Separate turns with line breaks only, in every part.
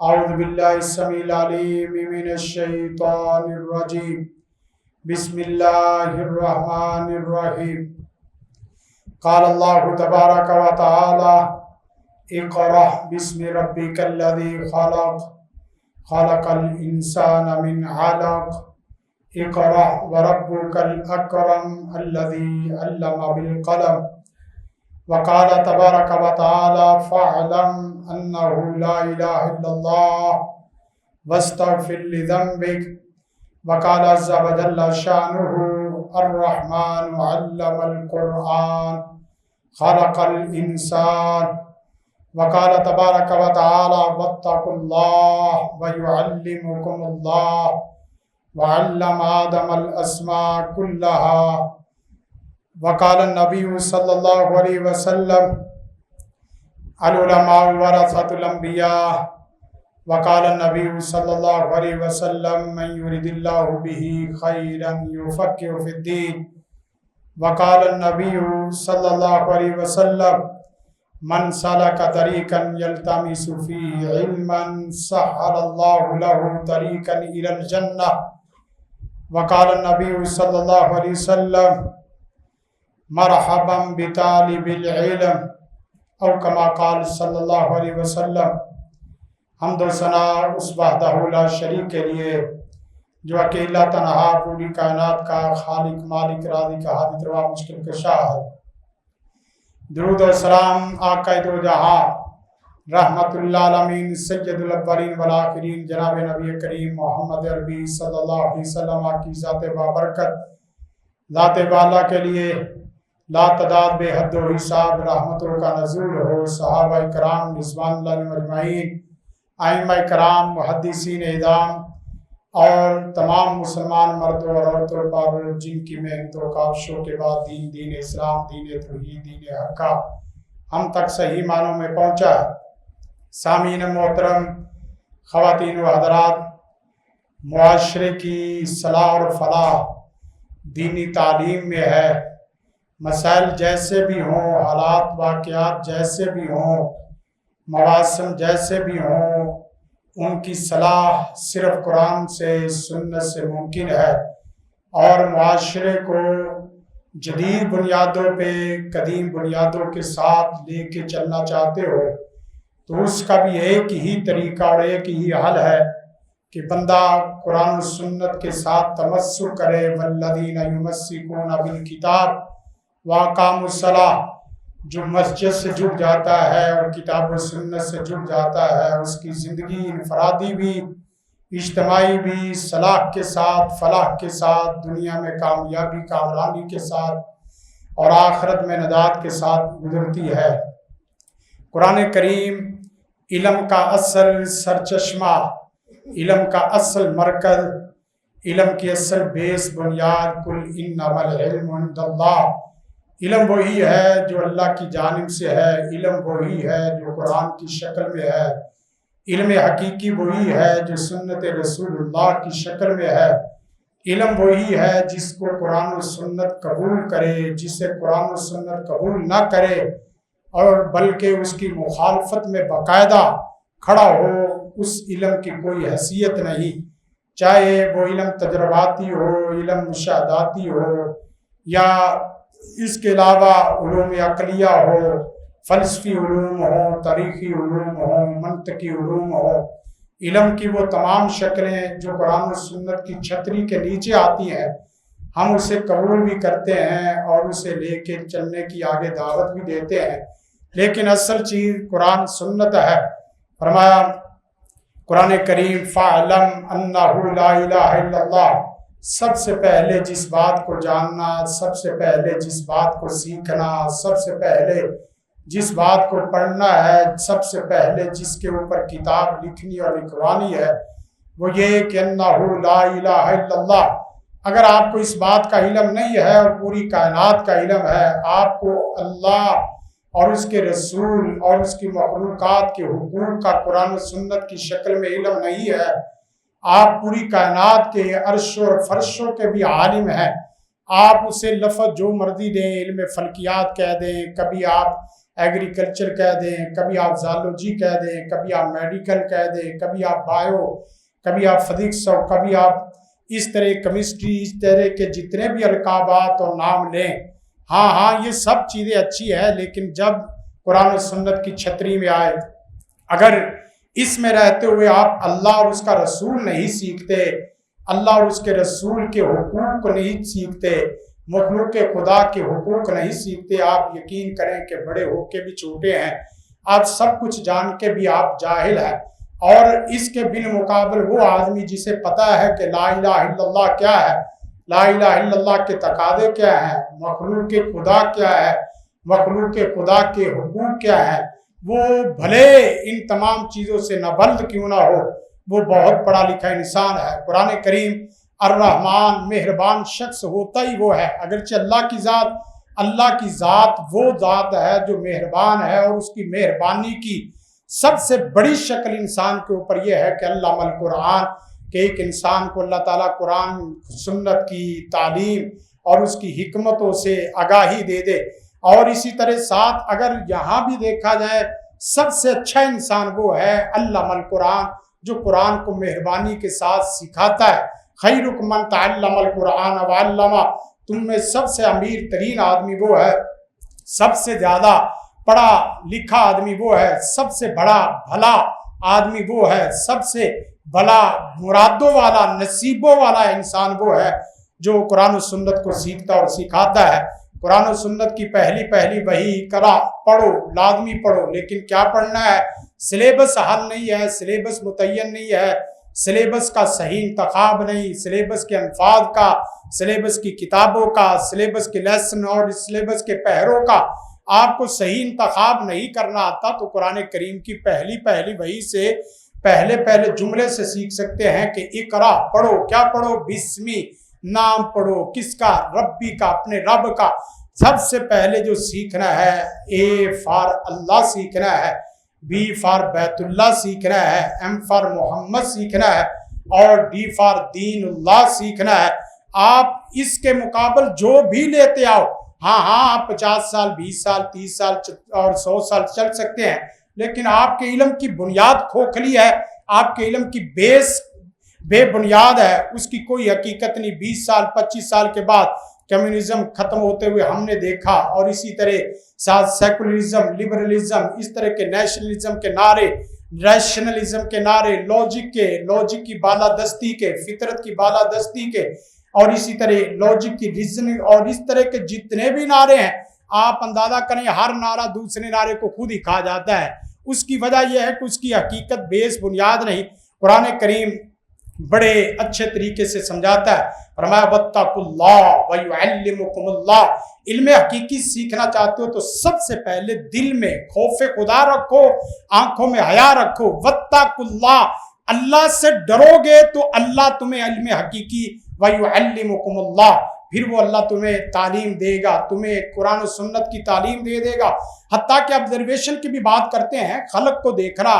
اعوذ باللہ السمیع العلیم من الشیطان الرجیم بسم اللہ الرحمن الرحیم قال اللہ تبارک و تعالی اقرأ بسم ربک الذی خلق خلق الانسان من علق اقرأ وربک الاکرم الذی علم بالقلم وقال تبارک و تعالی فاعلم انه لا الہ الا اللہ واستغفر لذنبک وقال عز وجل شانه الرحمن علم القرآن خلق الانسان وقال تبارک و تعالی واتقوا اللہ ویعلمکم اللہ وعلم آدم الاسماء كلها وقال النبی صلی اللہ علیہ وسلم العلماء ورثۃ الانبیاء وقال النبی صلی اللہ علیہ وسلم من یرد اللہ به خیرا یفقهہ فی الدین وقال النبی صلی اللہ علیہ وسلم من سلک طریقا یلتمس فیہ علما سہل اللہ لہ طریقا الی الجنہ وقال النبی صلی اللہ علیہ وسلم مرحبا بطالب العلم او کما قال صلی اللہ علیہ وسلم۔ حمد و ثنا اس وحدہ لا شریک کے لیے جو اکیلا تنہا پوری کائنات کا خالق مالک رازق حادث روا مشکل کشا ہے۔ درود و سلام آقا دو جہاں رحمت اللہ العالمین سید الاولین والآخرین جناب نبی کریم محمد عربی صلی اللہ علیہ وسلم کی ذات بابرکت ذات بالا کے لیے لا تعداد بے حد و حساب رحمتوں کا نزول ہو۔ صحابہ کرام رضوان اللہ علیہم اجمعین، ائمہ کرام، محدثین اعظام اور تمام مسلمان مردوں اور عورتوں پر جن کی محنتوں کاوشوں کے بعد دین اسلام، دین توحید، دین حقہ ہم تک صحیح معنوں میں پہنچا ہے۔ سامعین محترم، خواتین و حضرات، معاشرے کی صلاح اور فلاح دینی تعلیم میں ہے۔ مسائل جیسے بھی ہوں، حالات واقعات جیسے بھی ہوں، مواسم جیسے بھی ہوں، ان کی صلاح صرف قرآن سے، سنت سے ممکن ہے۔ اور معاشرے کو جدید بنیادوں پہ قدیم بنیادوں کے ساتھ لے کے چلنا چاہتے ہو تو اس کا بھی ایک ہی طریقہ اور ایک ہی حل ہے کہ بندہ قرآن و سنت کے ساتھ تمسک کرے۔ والذین یمسکون بالکتاب واقاموا الصلاۃ، جو مسجد سے جڑ جاتا ہے اور کتاب و سنت سے جڑ جاتا ہے، اس کی زندگی انفرادی بھی، اجتماعی بھی صلاح کے ساتھ، فلاح کے ساتھ، دنیا میں کامیابی کامرانی کے ساتھ اور آخرت میں نجات کے ساتھ گزرتی ہے۔ قرآن کریم علم کا اصل سرچشمہ، علم کا اصل مرکز، علم کی اصل بیس بنیاد، قل انما العلم عند اللہ، علم وہی ہے جو اللہ کی جانب سے ہے، علم وہی ہے جو قرآن کی شکل میں ہے، علم حقیقی وہی ہے جو سنت رسول اللہ کی شکل میں ہے، علم وہی ہے جس کو قرآن و سنت قبول کرے، جسے قرآن و سنت قبول نہ کرے اور بلکہ اس کی مخالفت میں باقاعدہ کھڑا ہو، اس علم کی کوئی حیثیت نہیں، چاہے وہ علم تجرباتی ہو، علم مشاہداتی ہو، یا اس کے علاوہ علوم عقلیہ ہو، فلسفی علوم ہو، تاریخی علوم ہو، منطقی علوم ہو۔ علم کی وہ تمام شکلیں جو قرآن و سنت کی چھتری کے نیچے آتی ہیں، ہم اسے قبول بھی کرتے ہیں اور اسے لے کے چلنے کی آگے دعوت بھی دیتے ہیں، لیکن اصل چیز قرآن سنت ہے۔ فرمایا قرآن کریم فَاعْلَمْ أَنَّهُ لَا إِلَهَ إِلَّا اللَّهُ، سب سے پہلے جس بات کو جاننا، سب سے پہلے جس بات کو سیکھنا، سب سے پہلے جس بات کو پڑھنا ہے، سب سے پہلے جس کے اوپر کتاب لکھنی اور لکھوانی ہے، وہ یہ کہ انہ لا الہ الا اللہ۔ اگر آپ کو اس بات کا علم نہیں ہے اور پوری کائنات کا علم ہے، آپ کو اللہ اور اس کے رسول اور اس کی مخلوقات کے حقوق کا قرآن و سنت کی شکل میں علم نہیں ہے، آپ پوری کائنات کے عرشوں اور فرشوں کے بھی عالم ہیں، آپ اسے لفظ جو مرضی دیں، علم فلکیات کہہ دیں، کبھی آپ ایگریکلچر کہہ دیں، کبھی آپ زالوجی کہہ دیں، کبھی آپ میڈیکل کہہ دیں، کبھی آپ بایو، کبھی آپ فزکس، اور کبھی آپ اس طرح کیمسٹری، اس طرح کے جتنے بھی القابات اور نام لیں، ہاں یہ سب چیزیں اچھی ہے، لیکن جب قرآن و سنت کی چھتری میں آئے، اگر اس میں رہتے ہوئے آپ اللہ اور اس کا رسول نہیں سیکھتے، اللہ اور اس کے رسول کے حقوق کو نہیں سیکھتے، مخلوق خدا کے حقوق نہیں سیکھتے، آپ یقین کریں کہ بڑے ہو کے بھی چھوٹے ہیں، آپ سب کچھ جان کے بھی آپ جاہل ہیں۔ اور اس کے بالمقابل وہ آدمی جسے پتا ہے کہ لا الہ الا اللہ کیا ہے، لا الہ الا اللہ کے تقاضے کیا ہیں، مخلوق خدا کیا ہے، مخلوق خدا کے حقوق کیا ہے، وہ بھلے ان تمام چیزوں سے نابلد کیوں نہ ہو، وہ بہت پڑھا لکھا انسان ہے۔ قرآن کریم الرحمن مہربان شخص ہوتا ہی وہ ہے، اگرچہ اللہ کی ذات وہ ذات ہے جو مہربان ہے، اور اس کی مہربانی کی سب سے بڑی شکل انسان کے اوپر یہ ہے کہ علم القرآن، کہ ایک انسان کو اللہ تعالیٰ قرآن سنت کی تعلیم اور اس کی حکمتوں سے آگاہی دے دے۔ اور اسی طرح ساتھ اگر یہاں بھی دیکھا جائے، سب سے اچھا انسان وہ ہے علم القرآن، جو قرآن کو مہربانی کے ساتھ سکھاتا ہے۔ خیرکم من تعلم القرآن وعلمہ، تم میں سب سے امیر ترین آدمی وہ ہے، سب سے زیادہ پڑھا لکھا آدمی وہ ہے، سب سے بڑا بھلا آدمی وہ ہے، سب سے بھلا مرادوں والا نصیبوں والا انسان وہ ہے جو قرآن و سنت کو سیکھتا اور سکھاتا ہے۔ قرآن و سنت کی پہلی وحی کرا، پڑھو، لازمی پڑھو، لیکن کیا پڑھنا ہے؟ سلیبس حل نہیں ہے، سلیبس متعین نہیں ہے، سلیبس کا صحیح انتخاب نہیں، سلیبس کے الفاظ کا، سلیبس کی کتابوں کا، سلیبس کے لیسن اور سلیبس کے پہروں کا آپ کو صحیح انتخاب نہیں کرنا آتا، تو قرآن کریم کی پہلی وحی سے پہلے جملے سے سیکھ سکتے ہیں کہ اقرا، پڑھو، کیا پڑھو؟ بسمی، نام پڑھو، کس کا؟ ربی کا، اپنے رب کا۔ سب سے پہلے جو سیکھنا ہے، اے فار اللہ سیکھنا ہے، بی فار بیت اللہ سیکھنا ہے، ایم فار محمد سیکھنا ہے، اور ڈی فار دین اللہ سیکھنا ہے۔ آپ اس کے مقابل جو بھی لیتے آؤ، ہاں آپ 50 سال، 20 سال، 30 سال اور 100 سال چل سکتے ہیں، لیکن آپ کے علم کی بنیاد کھوکھلی ہے، آپ کے علم کی بیس بے بنیاد ہے، اس کی کوئی حقیقت نہیں۔ 20 سال 25 سال کے بعد کمیونزم ختم ہوتے ہوئے ہم نے دیکھا، اور اسی طرح ساتھ سیکولرزم، لبرلزم، اس طرح کے نیشنلزم کے نعرے، ریشنلزم کے نعرے، لوجک کی بالادستی کے، فطرت کی بالادستی کے، اور اسی طرح لاجک کی ریزننگ اور اس طرح کے جتنے بھی نعرے ہیں، آپ اندازہ کریں ہر نعرہ دوسرے نعرے کو خود ہی کھا جاتا ہے۔ اس کی وجہ یہ ہے کہ اس کی حقیقت بیس بنیاد نہیں۔ قرآن کریم بڑے اچھے طریقے سے سمجھاتا ہے، فرمایا واتقوا اللہ ویعلمکم اللہ، علم حقیقی سیکھنا چاہتے ہو تو سب سے پہلے دل میں خوف خدا رکھو، آنکھوں میں حیا رکھو۔ واتقوا اللہ، اللہ سے ڈرو گے تو اللہ تمہیں علم حقیقی وَيُعَلِّمُكُمُ اللَّهُ، پھر وہ اللہ تمہیں تعلیم دے گا، تمہیں قرآن و سنت کی تعلیم دے گا۔ حتیٰ کہ آبزرویشن کی بھی بات کرتے ہیں، خلق کو دیکھنا،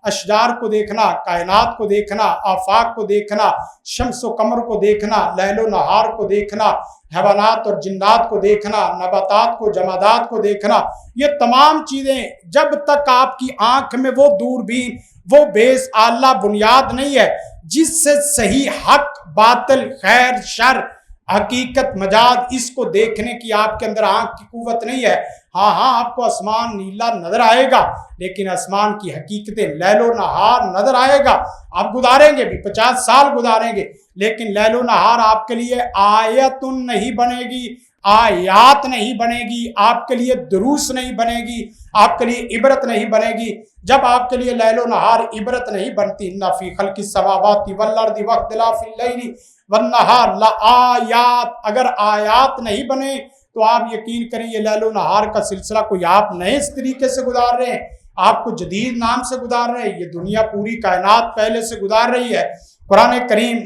اشجار کو دیکھنا، کائنات کو دیکھنا، آفاق کو دیکھنا، شمس و قمر کو دیکھنا، لیل و نہار کو دیکھنا، حیوانات اور جنات کو دیکھنا، نباتات کو، جمادات کو دیکھنا، یہ تمام چیزیں جب تک آپ کی آنکھ میں وہ دوربین، وہ بیس اعلیٰ بنیاد نہیں ہے جس سے صحیح حق، باطل، خیر، شر، حقیقت، مجاز، اس کو دیکھنے کی آپ کے اندر آنکھ کی قوت نہیں ہے۔ ہاں آپ کو آسمان نیلا نظر آئے گا، لیکن آسمان کی حقیقتیں لیل و نہار نظر آئے گا۔ آپ گزاریں گے بھی 50 سال گزاریں گے، لیکن لیل و نہار آپ کے لیے آیت نہیں بنے گی، آیات نہیں بنے گی، آپ کے لیے دروس نہیں بنے گی، آپ کے لیے عبرت نہیں بنے گی۔ جب آپ کے لیے لیل و نہار عبرت نہیں بنتی، اِنَّ فِی خَلْقِ السَّمَاوَاتِ وَالْأَرْضِ وَاخْتِلَافِ اللَّیْلِ وَالنَّہَارِ لَآیَاتٍ، اگر آیات نہیں بنے تو آپ یقین کریں یہ لیل و نہار کا سلسلہ کوئی آپ نئے اس طریقے سے گزار رہے ہیں، آپ کو جدید نام سے گزار رہے ہیں، یہ دنیا پوری کائنات پہلے سے گزار رہی ہے۔ قرآن کریم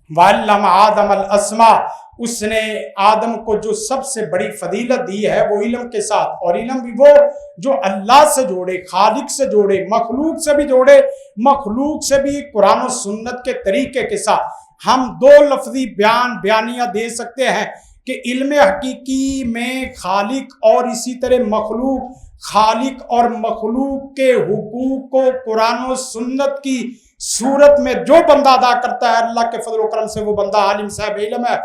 وَعَلَّمَ آدَمَ الْأَسْمَاءَ، اس نے آدم کو جو سب سے بڑی فضیلت دی ہے وہ علم کے ساتھ، اور علم بھی وہ جو اللہ سے جوڑے، خالق سے جوڑے، مخلوق سے بھی جوڑے، مخلوق سے بھی قرآن و سنت کے طریقے کے ساتھ۔ ہم دو لفظی بیانیہ دے سکتے ہیں کہ علم حقیقی میں خالق اور اسی طرح مخلوق خالق اور مخلوق کے حقوق کو قرآن و سنت کی صورت میں جو بندہ ادا کرتا ہے اللہ کے فضل و کرم سے وہ بندہ عالم صاحب علم ہے،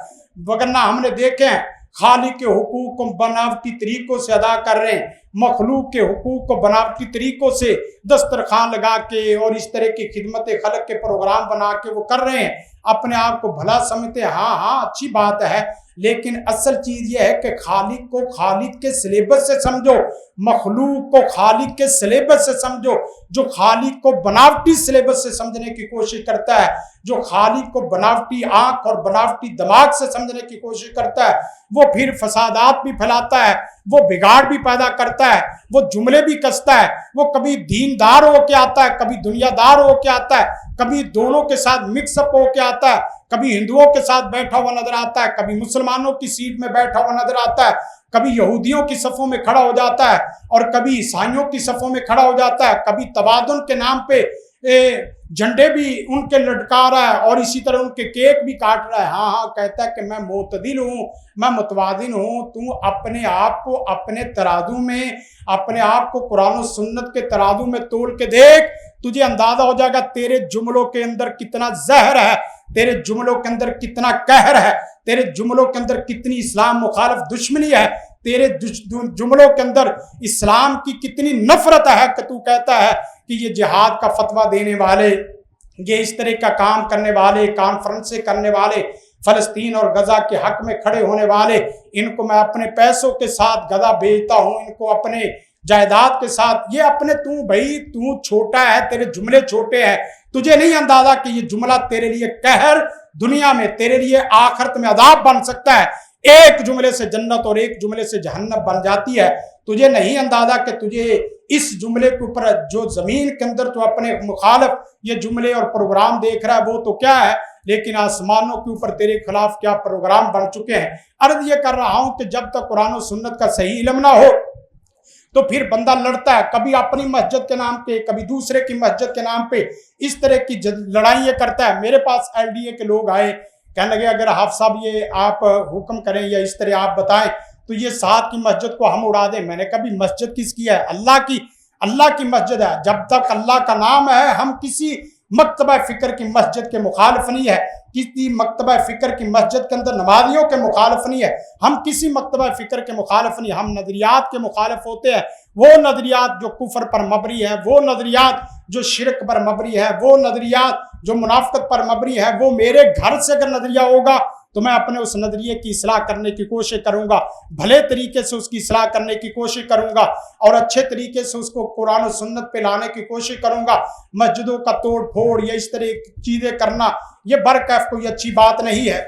وگرنہ ہم نے دیکھے ہیں خالق کے حقوق کو بناوٹی طریقوں سے ادا کر رہے ہیں، مخلوق کے حقوق کو بناوٹی طریقوں سے دسترخوان لگا کے اور اس طرح کی خدمت خلق کے پروگرام بنا کے وہ کر رہے ہیں، اپنے آپ کو بھلا سمجھتے ہیں۔ ہاں اچھی بات ہے، لیکن اصل چیز یہ ہے کہ خالق کو خالق کے سلیبس سے سمجھو، مخلوق کو خالق کے سلیبس سے سمجھو۔ جو خالق کو بناوٹی سلیبس سے سمجھنے کی کوشش کرتا ہے، جو خالق کو بناوٹی آنکھ اور بناوٹی دماغ سے سمجھنے کی کوشش کرتا ہے، وہ پھر فسادات بھی پھیلاتا ہے، وہ بگاڑ بھی پیدا کرتا ہے، وہ جملے بھی کستا ہے، وہ کبھی دیندار ہو کے آتا ہے، کبھی دنیا دار ہو کے آتا ہے، کبھی دونوں کے ساتھ مکس اپ ہو کے آتا ہے، کبھی ہندوؤں کے ساتھ بیٹھا ہوا نظر آتا ہے، کبھی مسلمانوں کی سیٹ میں بیٹھا ہوا نظر آتا ہے، کبھی یہودیوں کی صفوں میں کھڑا ہو جاتا ہے اور کبھی عیسائیوں کی صفوں میں کھڑا ہو جاتا ہے، کبھی تبادل کے نام پہ جھنڈے بھی ان کے لٹکا رہا ہے اور اسی طرح ان کے کیک بھی کاٹ رہا ہے۔ ہاں کہتا ہے کہ میں معتدل ہوں، میں متوازن ہوں۔ تو اپنے آپ کو اپنے ترازو میں، اپنے آپ کو قرآن و سنت کے ترازو میں تول کے دیکھ، تجھے اندازہ ہو جائے گا تیرے جملوں کے اندر کتنا زہر ہے، تیرے جملوں کے اندر کتنا قہر ہے، تیرے جملوں کے اندر کتنی اسلام مخالف دشمنی ہے، تیرے جملوں کے اندر اسلام کی کتنی نفرت ہے کہ تو کہتا ہے کہ یہ جہاد کا فتویٰ دینے والے، یہ اس طرح کا کام کرنے والے، کانفرنسیں کرنے والے، فلسطین اور غزہ کے حق میں کھڑے ہونے والے، ان کو میں اپنے پیسوں کے ساتھ غزہ بیچتا ہوں، ان کو اپنے جائیداد کے ساتھ، یہ اپنے تو چھوٹا ہے، تیرے جملے چھوٹے ہیں، تجھے نہیں اندازہ کہ یہ جملہ تیرے لیے قہر دنیا میں، تیرے لیے آخرت میں عذاب بن سکتا ہے۔ ایک جملے سے جنت اور ایک جملے سے جہنم بن جاتی ہے۔ تجھے نہیں اندازہ کہ تجھے اس جملے کے اوپر جو زمین کے اندر تو اپنے مخالف یہ جملے اور پروگرام دیکھ رہا ہے وہ تو کیا ہے، لیکن آسمانوں کے اوپر تیرے خلاف کیا پروگرام بن چکے ہیں۔ عرض یہ کر رہا ہوں کہ جب تک قرآن و سنت کا صحیح علم نہ ہو تو پھر بندہ لڑتا ہے، کبھی اپنی مسجد کے نام پہ، کبھی دوسرے کی مسجد کے نام پہ، اس طرح کی لڑائی یہ کرتا ہے۔ میرے پاس LDA کے لوگ آئے، کہنے لگے اگر حافظ صاحب یہ آپ حکم کریں یا اس طرح آپ بتائیں تو یہ ساتھ کی مسجد کو ہم اڑا دیں۔ میں نے کہا بھی مسجد کس کی ہے؟ اللہ کی مسجد ہے۔ جب تک اللہ کا نام ہے ہم کسی مکتبہ فکر کی مسجد کے مخالف نہیں ہے، کسی مکتبہ فکر کی مسجد کے اندر نمازیوں کے مخالف نہیں ہے، ہم کسی مکتبہ فکر کے مخالف نہیں، ہم نظریات کے مخالف ہوتے ہیں۔ وہ نظریات جو کفر پر مبنی ہے، وہ نظریات جو شرک پر مبنی ہے، وہ نظریات جو منافقت پر مبنی ہے، وہ میرے گھر سے اگر نظریہ ہوگا تو میں اپنے اس نظریے کی اصلاح کرنے کی کوشش کروں گا، بھلے طریقے سے اس کی اصلاح کرنے کی کوشش کروں گا اور اچھے طریقے سے اس کو قرآن و سنت پہ لانے کی کوشش کروں گا۔ مسجدوں کا توڑ پھوڑ یا اس طرح چیزیں کرنا یہ برکیف کوئی اچھی بات نہیں ہے۔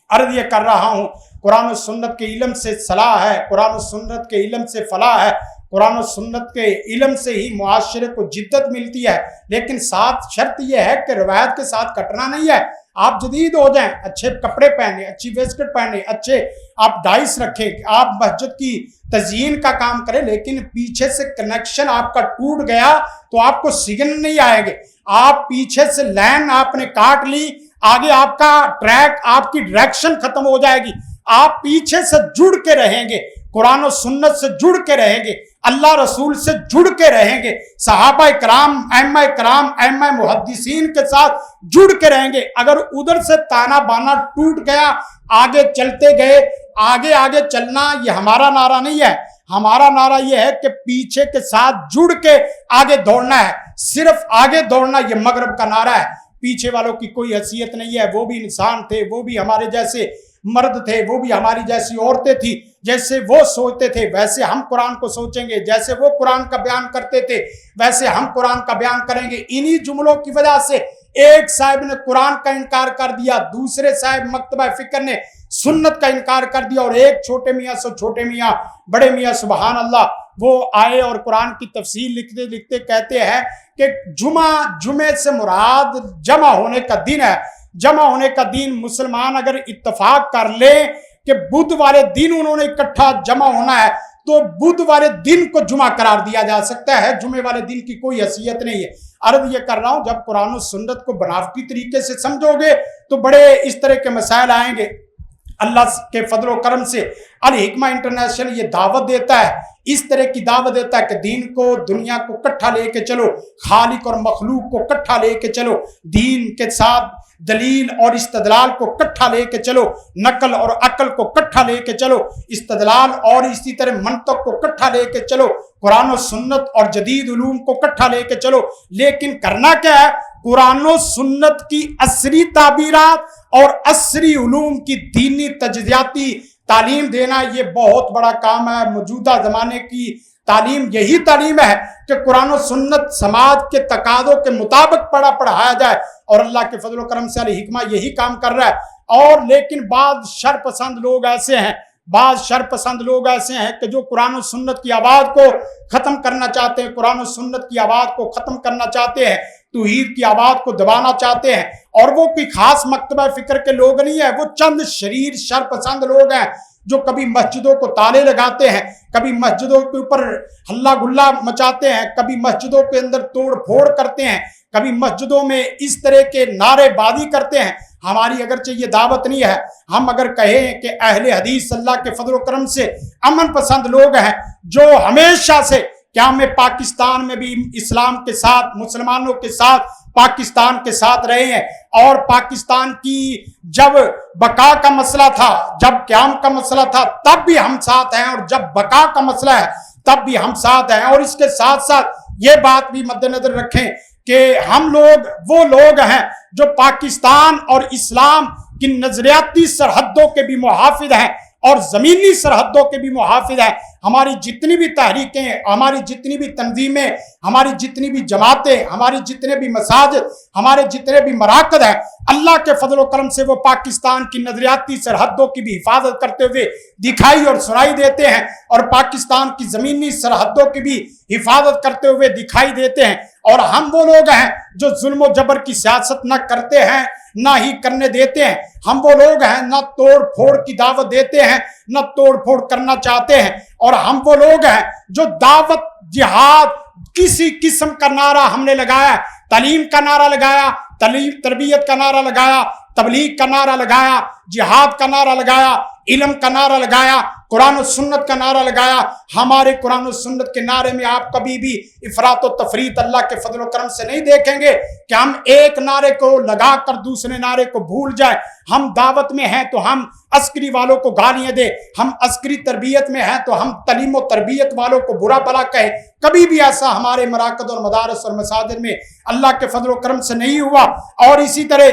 عرض یہ کر رہا ہوں قرآن و سنت کے علم سے صلاح ہے، قرآن و سنت کے علم سے فلاح ہے، قرآن و سنت کے علم سے ہی معاشرے کو جدت ملتی ہے، لیکن ساتھ شرط یہ ہے کہ روایت کے ساتھ کٹنا نہیں ہے۔ آپ جدید ہو جائیں، اچھے کپڑے پہنے، اچھی ویسکٹ پہنے، اچھے آپ ڈائس رکھیں، آپ مسجد کی تزئین کا کام کریں، لیکن پیچھے سے کنیکشن آپ کا ٹوٹ گیا تو آپ کو سگنل نہیں آئے گے۔ آپ پیچھے سے لین آپ نے کاٹ لی، آگے آپ کا ٹریک، آپ کی ڈائریکشن ختم ہو جائے گی۔ آپ پیچھے سے جڑ کے رہیں گے، قرآن و سنت سے جڑ کے رہیں گے، اللہ رسول سے جڑ کے رہیں گے، صحابہ کرام، ائمہ کرام، ائمہ محدثین کے ساتھ جڑ کے رہیں گے۔ اگر ادھر سے تانا بانا ٹوٹ گیا، آگے چلتے گئے، آگے چلنا یہ ہمارا نعرہ نہیں ہے۔ ہمارا نعرہ یہ ہے کہ پیچھے کے ساتھ جڑ کے آگے دوڑنا ہے، صرف آگے دوڑنا یہ مغرب کا نعرہ ہے۔ پیچھے والوں کی کوئی حیثیت نہیں ہے، وہ بھی انسان تھے، وہ بھی ہمارے جیسے مرد تھے، وہ بھی ہماری جیسی عورتیں تھی، جیسے وہ سوچتے تھے ویسے ہم قرآن کو سوچیں گے، جیسے وہ قرآن کا بیان کرتے تھے ویسے ہم قرآن کا بیان کریں گے۔ انہی جملوں کی وجہ سے ایک صاحب نے قرآن کا انکار کر دیا، دوسرے صاحب مکتبہ فکر نے سنت کا انکار کر دیا، اور ایک چھوٹے میاں سے چھوٹے میاں، بڑے میاں سبحان اللہ، وہ آئے اور قرآن کی تفسیر لکھتے لکھتے کہتے ہیں کہ جمعے سے مراد جمع ہونے کا دن ہے۔ جمع ہونے کا دن مسلمان اگر اتفاق کر لے کہ بدھ والے دن انہوں نے اکٹھا جمع ہونا ہے تو بدھ والے دن کو جمعہ قرار دیا جا سکتا ہے، جمعے والے دن کی کوئی حیثیت نہیں ہے۔ عرض یہ کر رہا ہوں جب قرآن و سنت کو بناوٹی طریقے سے سمجھو گے تو بڑے اس طرح کے مسائل آئیں گے۔ اللہ کے فضل و کرم سے الحکمہ انٹرنیشنل یہ دعوت دیتا ہے، اس طرح کی دعوت دیتا ہے کہ دین کو دنیا کو اکٹھا لے کے چلو، خالق اور مخلوق کو اکٹھا لے کے چلو، دین کے ساتھ دلیل اور استدلال کو اکٹھا لے کے چلو، نقل اور عقل کو اکٹھا لے کے چلو، استدلال اور اسی طرح منطق کو اکٹھا لے کے چلو، قرآن و سنت اور جدید علوم کو اکٹھا لے کے چلو۔ لیکن کرنا کیا ہے؟ قرآن و سنت کی عصری تعبیرات اور عصری علوم کی دینی تجزیاتی تعلیم دینا، یہ بہت بڑا کام ہے۔ موجودہ زمانے کی تعلیم یہی تعلیم ہے کہ قرآن و سنت سماج کے تقاضوں کے مطابق پڑھایا جائے، اور اللہ کے فضل و کرم سے علی حکمہ یہی کام کر رہا ہے۔ اور لیکن بعض شرپسند لوگ ایسے ہیں کہ جو قرآن و سنت کی آواز کو ختم کرنا چاہتے ہیں، قرآن و سنت کی آواز کو ختم کرنا چاہتے ہیں، توحید کی آواز کو دبانا چاہتے ہیں، اور وہ کوئی خاص مکتبہ فکر کے لوگ نہیں ہیں، وہ چند شریر شرپسند لوگ ہیں جو کبھی مسجدوں کو تالے لگاتے ہیں، کبھی مسجدوں کے اوپر ہلا گلا مچاتے ہیں، کبھی مسجدوں کے اندر توڑ پھوڑ کرتے ہیں، کبھی مسجدوں میں اس طرح کے نعرے بازی کرتے ہیں۔ ہماری اگرچہ یہ دعوت نہیں ہے، ہم اگر کہیں کہ اہل حدیث اللہ کے فضل و کرم سے امن پسند لوگ ہیں جو ہمیشہ سے قیام پاکستان میں بھی اسلام کے ساتھ، مسلمانوں کے ساتھ، پاکستان کے ساتھ رہے ہیں، اور پاکستان کی جب بقا کا مسئلہ تھا، جب قیام کا مسئلہ تھا تب بھی ہم ساتھ ہیں، اور جب بقا کا مسئلہ ہے تب بھی ہم ساتھ ہیں۔ اور اس کے ساتھ ساتھ یہ بات بھی مد نظر رکھیں کہ ہم لوگ وہ لوگ ہیں جو پاکستان اور اسلام کی نظریاتی سرحدوں کے بھی محافظ ہیں اور زمینی سرحدوں کے بھی محافظ ہیں۔ ہماری جتنی بھی تحریکیں، ہماری جتنی بھی تنظیمیں، ہماری جتنی بھی جماعتیں، ہماری جتنے بھی مساجد، ہمارے جتنے بھی مراکز ہیں، اللہ کے فضل و کرم سے وہ پاکستان کی نظریاتی سرحدوں کی بھی حفاظت کرتے ہوئے دکھائی اور سنائی دیتے ہیں، اور پاکستان کی زمینی سرحدوں کی بھی حفاظت کرتے ہوئے دکھائی دیتے ہیں۔ اور ہم وہ لوگ ہیں جو ظلم و جبر کی سیاست نہ کرتے ہیں، نہ ہی کرنے دیتے ہیں۔ ہم وہ لوگ ہیں نہ توڑ پھوڑ کی دعوت دیتے ہیں، نہ توڑ پھوڑ کرنا چاہتے ہیں، اور ہم وہ لوگ ہیں جو دعوت، جہاد، کسی قسم کا نعرہ ہم نے لگایا، تعلیم کا نعرہ لگایا، تربیت کا نعرہ لگایا، تبلیغ کا نعرہ لگایا، جہاد کا نعرہ لگایا، علم کا نعرہ لگایا، قرآن و سنت کا نعرہ لگایا۔ ہمارے قرآن و سنت کے نعرے میں آپ کبھی بھی افراط و تفریط اللہ کے فضل و کرم سے نہیں دیکھیں گے کہ ہم ایک نعرے کو لگا کر دوسرے نعرے کو بھول جائیں۔ ہم دعوت میں ہیں تو ہم عسکری والوں کو گالیاں دیں، ہم عسکری تربیت میں ہیں تو ہم تعلیم و تربیت والوں کو برا بھلا کہیں۔ کبھی بھی ایسا ہمارے مراکز اور مدارس اور مساجد میں اللہ کے فضل و کرم سے نہیں ہوا۔ اور اسی طرح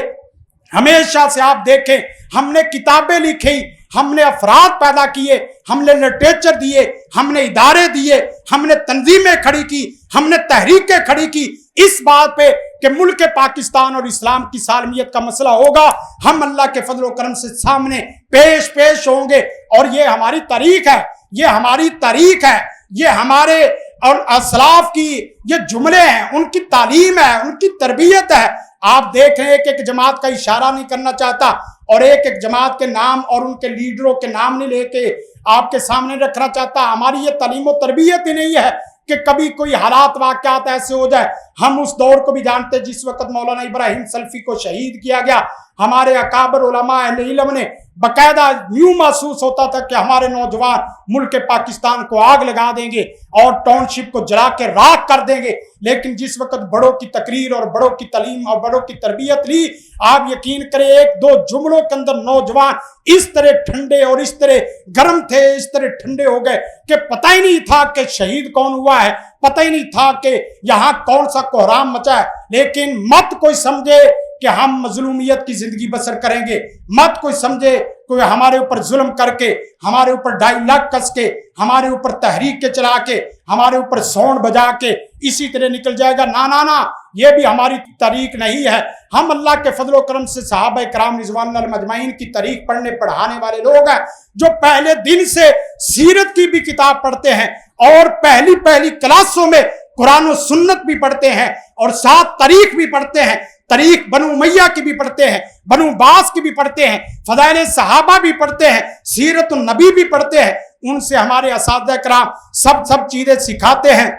ہمیشہ سے آپ دیکھیں، ہم نے کتابیں لکھی، ہم نے افراد پیدا کیے، ہم نے لٹریچر دیے، ہم نے ادارے دیے، ہم نے تنظیمیں کھڑی کی، ہم نے تحریکیں کھڑی کی، اس بات پہ کہ ملک پاکستان اور اسلام کی سالمیت کا مسئلہ ہوگا، ہم اللہ کے فضل و کرم سے سامنے پیش ہوں گے۔ اور یہ ہماری تاریخ ہے، یہ ہماری تاریخ ہے، یہ ہمارے اور اسلاف کی یہ جملے ہیں، ان کی تعلیم ہے، ان کی تربیت ہے۔ آپ دیکھ رہے ہیں کہ ایک جماعت کا اشارہ نہیں کرنا چاہتا، اور ایک جماعت کے نام اور ان کے لیڈروں کے نام نہیں لے کے آپ کے سامنے رکھنا چاہتا۔ ہماری یہ تعلیم و تربیت ہی نہیں ہے کہ کبھی کوئی حالات واقعات ایسے ہو جائے۔ ہم اس دور کو بھی جانتے جس وقت مولانا ابراہیم سلفی کو شہید کیا گیا، ہمارے اکابر علماء اہل علم نے باقاعدہ یوں محسوس ہوتا تھا کہ ہمارے نوجوان ملک پاکستان کو آگ لگا دیں گے اور ٹاؤن شپ کو جلا کے راکھ کر دیں گے۔ لیکن جس وقت بڑوں کی تقریر اور بڑوں کی تعلیم اور بڑوں کی تربیت لی، آپ یقین کریں ایک دو جملوں کے اندر نوجوان اس طرح ٹھنڈے اور اس طرح گرم تھے، اس طرح ٹھنڈے ہو گئے کہ پتہ ہی نہیں تھا کہ شہید کون ہوا ہے، پتہ ہی نہیں تھا کہ یہاں کون سا کوہرام مچا ہے۔ لیکن مت کوئی سمجھے کہ ہم مظلومیت کی زندگی بسر کریں گے، مت کوئی سمجھے کوئی ہمارے اوپر ظلم کر کے، ہمارے اوپر ڈائیلاگ کس کے، ہمارے اوپر تحریک کے چلا کے، ہمارے اوپر سونڈ بجا کے اسی طرح نکل جائے گا۔ نا، یہ بھی ہماری تاریخ نہیں ہے۔ ہم اللہ کے فضل و کرم سے صحابہ کرام رضوان اللہ مجمعین کی تاریخ پڑھنے پڑھانے والے لوگ ہیں جو پہلے دن سے سیرت کی بھی کتاب پڑھتے ہیں، اور پہلی کلاسوں میں قرآن و سنت بھی پڑھتے ہیں، اور ساتھ تاریخ بھی پڑھتے ہیں، تاریخ بنو امیہ کی بھی پڑھتے ہیں، بنو عباس کی بھی پڑھتے ہیں، فضائل صحابہ بھی پڑھتے ہیں، سیرت النبی بھی پڑھتے ہیں۔ ان سے ہمارے اساتذہ کرام سب چیزیں سکھاتے ہیں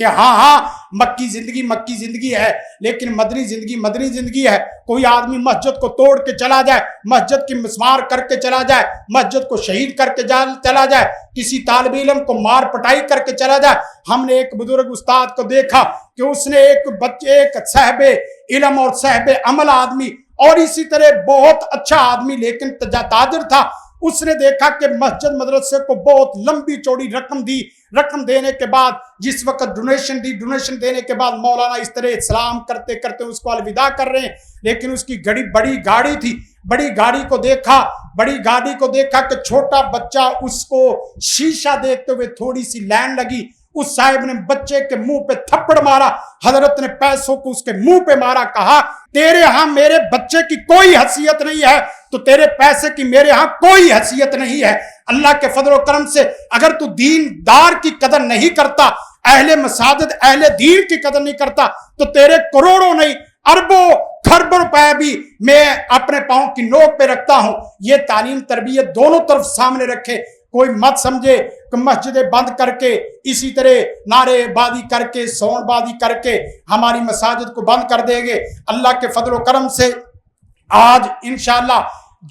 کہ ہاں مکی زندگی ہے، لیکن مدنی زندگی ہے۔ کوئی آدمی مسجد کو توڑ کے چلا جائے، مسجد کی مسمار کر کے چلا جائے، مسجد کو شہید کر کے چلا جائے، کسی طالب علم کو مار پٹائی کر کے چلا جائے۔ ہم نے ایک بزرگ استاد کو دیکھا کہ اس نے ایک صاحب علم اور صاحب عمل آدمی اور اسی طرح بہت اچھا آدمی لیکن تاجر تھا، اس نے دیکھا کہ مسجد مدرسے کو بہت لمبی چوڑی رقم دی، رقم دینے کے بعد جس وقت ڈونیشن دینے کے بعد مولانا اس طرح سلام کرتے کرتے اس کو الوداع کر رہے ہیں، لیکن اس کی بڑی گاڑی تھی، بڑی گاڑی کو دیکھا کہ چھوٹا بچہ اس کو شیشہ دیکھتے ہوئے تھوڑی سی لائن لگی، اس صاحب نے بچے کے منہ پہ تھپڑ مارا، حضرت نے پیسوں کو اس کے منہ پہ مارا، کہا تیرے ہاں میرے بچے کی کوئی حیثیت نہیں ہے تو تیرے پیسے کی میرے ہاں کوئی حیثیت نہیں ہے۔ اللہ کے فضل و کرم سے اگر تو دین دار کی قدر نہیں کرتا، اہل مساجد اہل دین کی قدر نہیں کرتا تو تیرے کروڑوں نہیں اربوں خربوں روپے بھی میں اپنے پاؤں کی نوک پہ رکھتا ہوں۔ یہ تعلیم تربیت دونوں طرف سامنے رکھے، کوئی مت سمجھے کہ مسجدیں بند کر کے اسی طرح نعرے بازی کر کے سون بازی کر کے ہماری مساجد کو بند کر دیں گے۔ اللہ کے فضل و کرم سے آج انشاءاللہ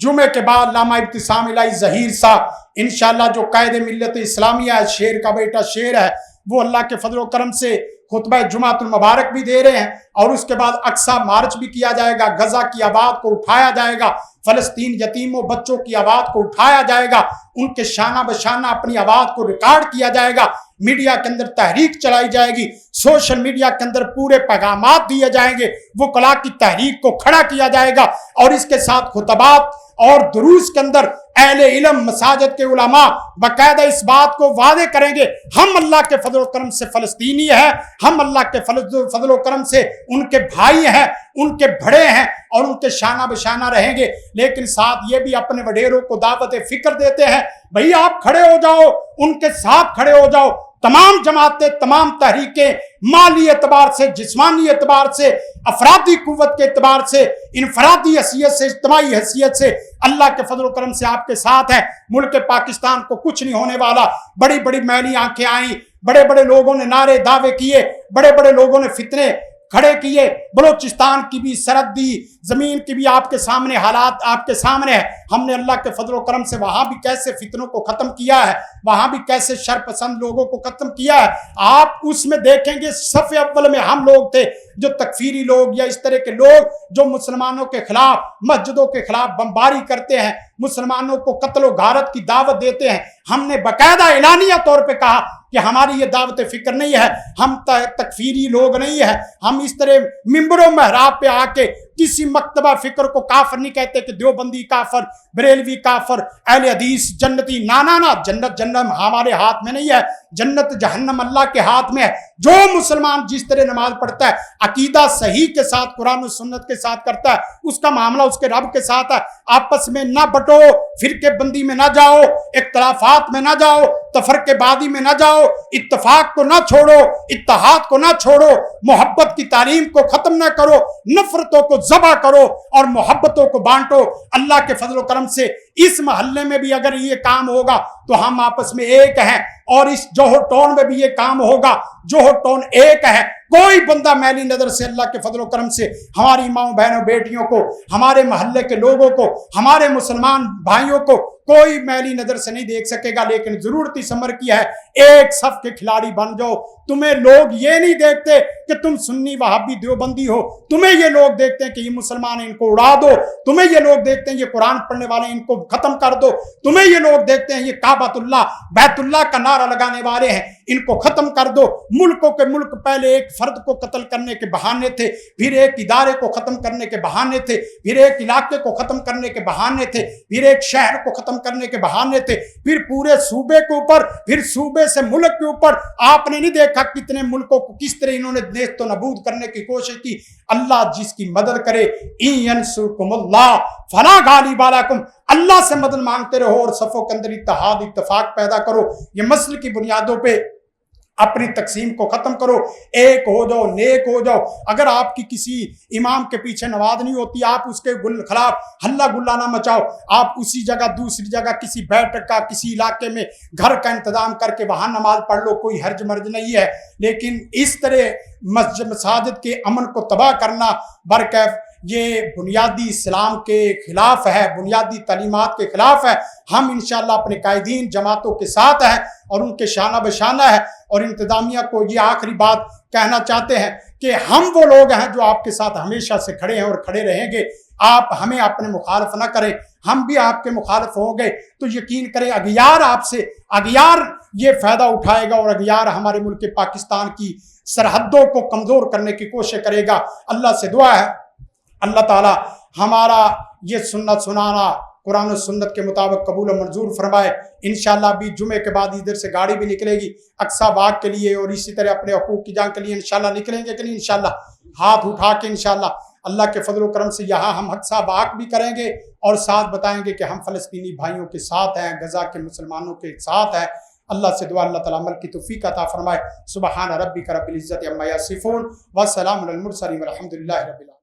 جمعے کے بعد علامہ ابتسام الہی ظہیر صاحب انشاءاللہ جو قائد ملت اسلامیہ ہے، شیر کا بیٹا شیر ہے، وہ اللہ کے فضل و کرم سے خطبہ جمعۃ المبارک بھی دے رہے ہیں، اور اس کے بعد اقصی مارچ بھی کیا جائے گا، غزہ کی آباد کو اٹھایا جائے گا، فلسطین یتیموں بچوں کی آواز کو اٹھایا جائے گا، ان کے شانہ بشانہ اپنی آواز کو ریکارڈ کیا جائے گا، میڈیا کے اندر تحریک چلائی جائے گی، سوشل میڈیا کے اندر پورے پیغامات دیے جائیں گے، وہ کلا کی تحریک کو کھڑا کیا جائے گا، اور اس کے ساتھ خطبات اور دروس کے اندر اہل علم مساجد کے علماء باقاعدہ اس بات کو واضح کریں گے، ہم اللہ کے فضل و کرم سے فلسطینی ہیں، ہم اللہ کے فضل و کرم سے ان کے بھائی ہیں، ان کے بڑے ہیں، اور ان کے شانہ بشانہ رہیں گے، لیکن ساتھ یہ بھی اپنے وڈیروں کو دعوت فکر دیتے ہیں، بھئی آپ کھڑے ہو جاؤ، ان کے ساتھ کھڑے ہو جاؤ، تمام جماعتیں، تمام تحریکیں، مالی اعتبار سے، جسمانی اعتبار سے، افرادی قوت کے اعتبار سے، انفرادی حیثیت سے، اجتماعی حیثیت سے اللہ کے فضل و کرم سے آپ کے ساتھ ہیں۔ ملک پاکستان کو کچھ نہیں ہونے والا، بڑی بڑی میلی آنکھیں آئیں، بڑے بڑے لوگوں نے نعرے دعوے کیے، بڑے بڑے لوگوں نے فتنے کھڑے کیے، بلوچستان کی بھی سرحدی زمین کی بھی آپ کے سامنے حالات آپ کے سامنے ہے، ہم نے اللہ کے فضل و کرم سے وہاں بھی کیسے فتنوں کو ختم کیا ہے، وہاں بھی کیسے شر پسند لوگوں کو ختم کیا ہے، آپ اس میں دیکھیں گے صف اول میں ہم لوگ تھے جو تکفیری لوگ یا اس طرح کے لوگ جو مسلمانوں کے خلاف، مسجدوں کے خلاف بمباری کرتے ہیں، مسلمانوں کو قتل و غارت کی دعوت دیتے ہیں، ہم نے باقاعدہ اعلانیہ طور پہ کہا کہ ہماری یہ دعوت فکر نہیں ہے، ہم تکفیری لوگ نہیں ہیں، ہم اس طرح ممبروں محراب پہ آ کے کسی مکتبہ فکر کو کافر نہیں کہتے کہ دیوبندی کافر، بریلوی کافر، اہل حدیث جنتی، نا جنت جہنم ہمارے ہاتھ میں نہیں ہے، جنت جہنم اللہ کے ہاتھ میں ہے۔ جو مسلمان جس طرح نماز پڑھتا ہے، عقیدہ صحیح کے ساتھ قرآن و سنت کے ساتھ کرتا ہے، اس کا معاملہ اس کے رب کے ساتھ ہے، آپس میں نہ بٹو، فرقے بندی میں نہ جاؤ، اختلافات میں نہ جاؤ، تفرقے بازی میں نہ جاؤ، اتفاق کو نہ چھوڑو، اتحاد کو نہ چھوڑو، محبت کی تعلیم کو ختم نہ کرو، نفرتوں کو ذبح کرو اور محبتوں کو بانٹو۔ اللہ کے فضل و کرم سے اس محلے میں بھی اگر یہ کام ہوگا تو ہم آپس میں ایک ہیں، اور اس جوہر ٹاؤن میں بھی یہ کام ہوگا، جوہر ٹاؤن ایک ہے، کوئی بندہ میلی نظر سے اللہ کے فضل و کرم سے ہماری ماؤں بہنوں بیٹیوں کو، ہمارے محلے کے لوگوں کو، ہمارے مسلمان بھائیوں کو کوئی میلی نظر سے نہیں دیکھ سکے گا، لیکن ضرورت اس امر کی ہے ایک صف کے کھلاڑی بن جاؤ۔ تمہیں لوگ یہ نہیں دیکھتے کہ تم سنی وہابی دیوبندی ہو، تمہیں یہ لوگ دیکھتے ہیں کہ یہ مسلمان ہیں ان کو اڑا دو، تمہیں یہ لوگ دیکھتے ہیں یہ قرآن پڑھنے والے ان کو ختم کر دو، تمہیں یہ لوگ دیکھتے ہیں یہ کعبۃ اللہ بیت اللہ کا نعرہ لگانے والے ہیں ان کو ختم کر دو۔ ملکوں کے ملک پہلے ایک فرد کو قتل کرنے کے بہانے تھے، پھر ایک ادارے کو ختم کرنے کے بہانے تھے، پھر ایک علاقے کو ختم کرنے کے بہانے تھے، پھر ایک شہر کو ختم کرنے کے بہانے تھے، پھر پورے صوبے کے اوپر، پھر صوبے سے ملک کے اوپر۔ آپ نے نہیں دیکھا کتنے ملکوں کو کس طرح انہوں نے نیست و نابود کرنے کی کوشش کی۔ اللہ جس کی مدد کرے، ان ینصرکم اللہ فلا غالب لکم، اللہ سے مدد مانگتے رہو اور صفوں کے اندر اتحاد اتفاق پیدا کرو۔ یہ مسل کی بنیادوں پہ اپنی تقسیم کو ختم کرو، ایک ہو جاؤ، نیک ہو جاؤ۔ اگر آپ کی کسی امام کے پیچھے نماز نہیں ہوتی، آپ اس کے خلاف ہلہ گلا نہ مچاؤ، آپ اسی جگہ دوسری جگہ کسی بیٹھ کا کسی علاقے میں گھر کا انتظام کر کے وہاں نماز پڑھ لو، کوئی حرج مرج نہیں ہے۔ لیکن اس طرح مساجد کے امن کو تباہ کرنا برکیف یہ بنیادی اسلام کے خلاف ہے، بنیادی تعلیمات کے خلاف ہے۔ ہم انشاءاللہ اپنے قائدین جماعتوں کے ساتھ ہیں اور ان کے شانہ بشانہ ہے، اور انتظامیہ کو یہ آخری بات کہنا چاہتے ہیں کہ ہم وہ لوگ ہیں جو آپ کے ساتھ ہمیشہ سے کھڑے ہیں اور کھڑے رہیں گے۔ آپ ہمیں اپنے مخالف نہ کریں، ہم بھی آپ کے مخالف ہوں گے تو یقین کریں اغیار آپ سے اغیار یہ فائدہ اٹھائے گا، اور اغیار ہمارے ملک پاکستان کی سرحدوں کو کمزور کرنے کی کوشش کرے گا۔ اللہ سے دعا ہے اللہ تعالی ہمارا یہ سنت سنانا قرآن و سنت کے مطابق قبول و منظور فرمائے۔ انشاءاللہ ابھی جمعے کے بعد ادھر سے گاڑی بھی نکلے گی اقصی باغ کے لیے، اور اسی طرح اپنے حقوق کی جنگ کے لیے انشاءاللہ نکلیں گے کہ نہیں؟ انشاءاللہ ہاتھ اٹھا کے انشاءاللہ اللہ کے فضل و کرم سے یہاں ہم اقصی باغ بھی کریں گے، اور ساتھ بتائیں گے کہ ہم فلسطینی بھائیوں کے ساتھ ہیں، غزہ کے مسلمانوں کے ساتھ ہیں۔ اللہ سے دعا اللہ تعالیٰ عمل کی توفیق عطا فرمائے۔ سبحان ربک رب العزت عما یصفون وسلام علی المرسلین والحمد للہ رب العالمین۔